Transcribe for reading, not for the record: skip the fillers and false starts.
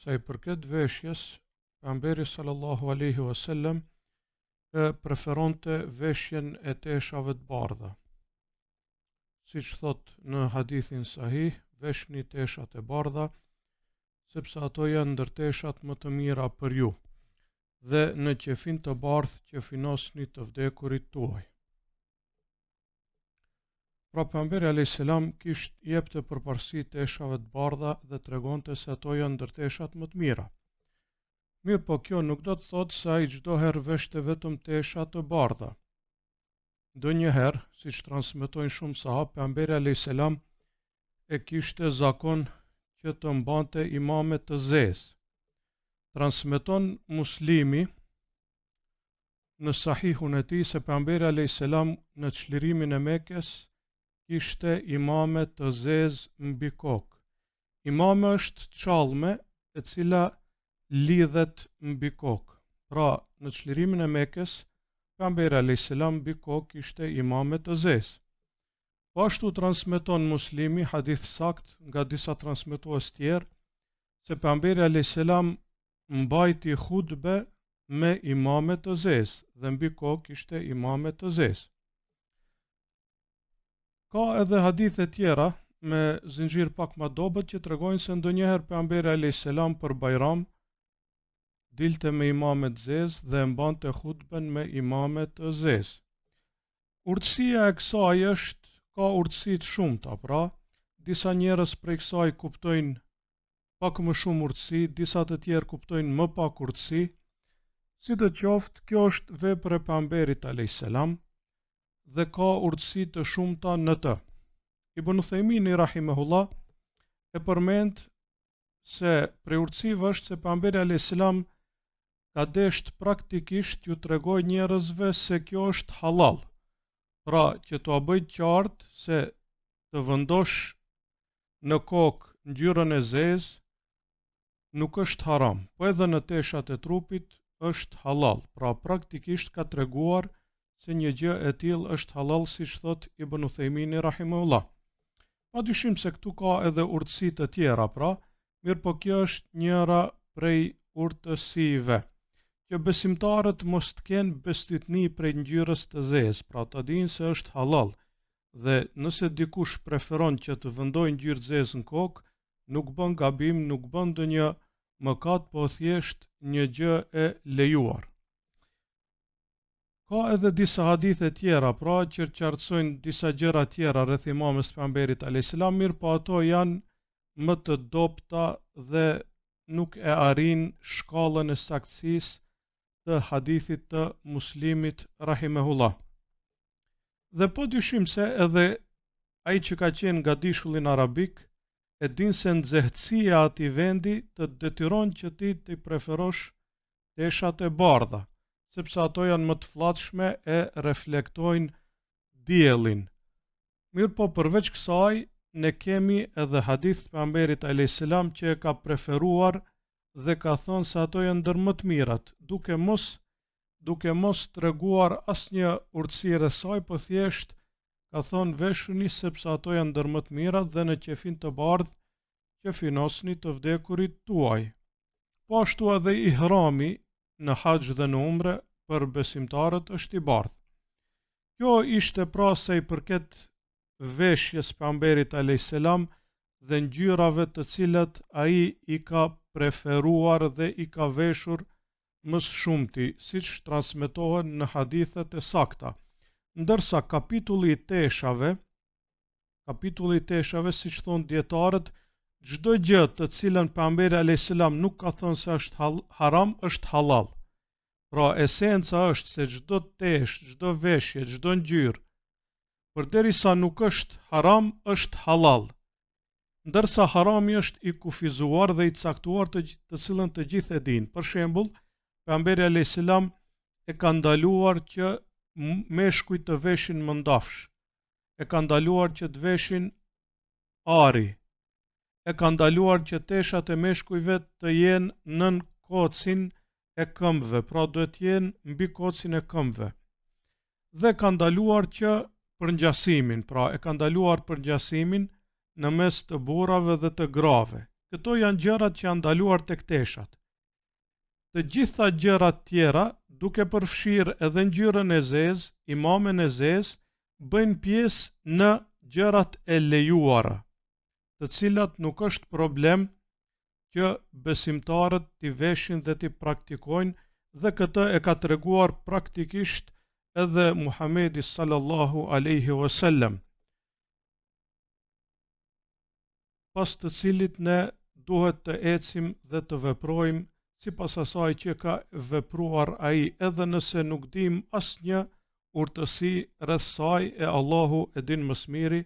sa i përket veshjes, pejgamberi sallallahu alaihi wasallam preferonte veshjen e teshave të bardha. Siç thot në hadithin sahih, veshni teshat e bardha, sepse ato janë ndër teshat më të mira për ju, dhe në qefin të bardh që finosni të vdekurit tuaj. Pra pejgamberi alayhis salam jepte përparësi teshave të bardha dhe tregonte se ato janë ndër teshat më të mira. Mirë po kjo nuk do të thotë se ai çdo herë veshte vetëm tesha të bardha. Ndonjëherë, siç transmetojnë shumë sahabë, pejgamberi alayhis salam e kishte zakon që të mbante imame të zezë. Transmeton Muslimi në sahihun e tij se pejgamberi alayhis salam në çlirimin e Mekës kishte imame të zezë mbi kokë. Imame është çallme e cila lidhet mbi kokë. Pra, në çlirimin e Mekës, pejgamberi alayhis salam mbi kokë kishte imame të zezë. Po ashtu transmeton Muslimi hadith sakt nga disa transmetues tjerë se pejgamberi alayhis salam mbajti hutbe me imame të zezë dhe mbi kokë kishte imame të zezë. Ka edhe hadithe tjera me zinxhir pak më dobët që tregojnë se ndonjëherë pejgamberi alayhis salam për Bajram dilte me imame të zezë dhe mbante hutben me imame të zezë. Urtësia e kësaj ka urtësi të shumta, pra disa njerëz prej kësaj kuptojnë pak më shumë urtësi, disa të tjerë kuptojnë më pak urtësi. Sidoqoftë, kjo është vepër e pejgamberit alayhis salam dhe ka urtësi të shumta në të. Ibn Uthejmini rahimahullah e përmend se prej urtësive është se pejgamberi alayhis salam ka desht praktikisht ju tregoj njerëzve se kjo është halal. Pra që t'ua bëj qartë se të vendosh në kokë ngjyrën e zezë nuk është haram, po edhe në teshat e trupit është halal. Pra praktikisht ka treguar se një gjë e tillë është halal, siç thot Ibn Uthejmini rahimahullah. Padyshim se këtu ka edhe urtësi të tjera, pra, mirë po kjo është njëra prej urtësive, që besimtarët mos të kenë bestitni prej ngjyrës të zezë, pra të dinë se është halal, dhe nëse dikush preferon që të vendojë ngjyrë zezë në kokë, nuk bën gabim, nuk bën ndonjë mëkat, po thjesht një gjë e lejuar. Ka edhe disa hadithe tjera, pra që qartësojnë disa gjëra tjera rreth imamës së pejgamberit alayhis salam, mirë po ato janë më të dobta dhe nuk e arrin shkallën e saktësisë të hadithit të Muslimit rahimahullah. Dhe po dyshim se edhe ai që ka qenë nga dishullin arabik e din se nxehtësia e atij vendi të detyron që ti të preferosh teshat e bardha, sepse ato janë më të fllahshme e reflektojnë diellin. Mirë po përveç kësaj, ne kemi edhe hadith të pejgamberit alayhis salam që e ka preferuar dhe ka thënë se ato janë ndër më të mirat, duke mos treguar asnjë urtësi rreth saj, po thjesht ka thënë veshuni sepse ato janë ndër më të mirat dhe në qefin të bardh që finosni të vdekurit tuaj. Po ashtu edhe ihrami në haxh dhe në umre për besimtarët është i bardhë. Kjo ishte pra sa i përket veshjes pejgamberit alayhis salam dhe ngjyrave të cilat ai i ka preferuar dhe i ka veshur më së shumti, siç transmetohen në hadithet e sakta. Ndërsa kapitulli i teshave, siç thon dietarët, çdo gjë të cilën pejgamberi alayhis salam nuk ka thënë se është haram, është halal. Pra esenca është se çdo tesh, çdo veshje, çdo ngjyrë, përderisa nuk është haram, është halal. Ndërsa harami është i kufizuar dhe i caktuar të cilën të gjithë e dinë. Për shembull, pejgamberi alayhis salam e ka ndaluar që meshkujt të veshin mëndafsh, e ka ndaluar që të veshin ari, e ka ndaluar që teshat e meshkujve të jenë nën kocin e këmbëve, pra do të jenë mbi kocin e këmbëve. Dhe ka ndaluar që përngjasimin, pra e ka ndaluar përngjasimin në mes të burrave dhe të grave. Këto janë gjërat që janë ndaluar tek teshat. Të gjitha gjërat tjera, duke përfshirë edhe ngjyrën e zezë, imamen e zezë, bëjnë pjesë në gjërat e lejuara, të cilat nuk është problem që besimtarët t'i veshin dhe t'i praktikojnë, dhe këtë e ka treguar praktikisht edhe Muhamedi sallallahu alaihi wasallam, pas të cilit ne duhet të ecim dhe të veprojmë sipas asaj që ka vepruar ai, edhe nëse nuk dim asnjë urtësi rreth saj, e Allahu e din më së miri,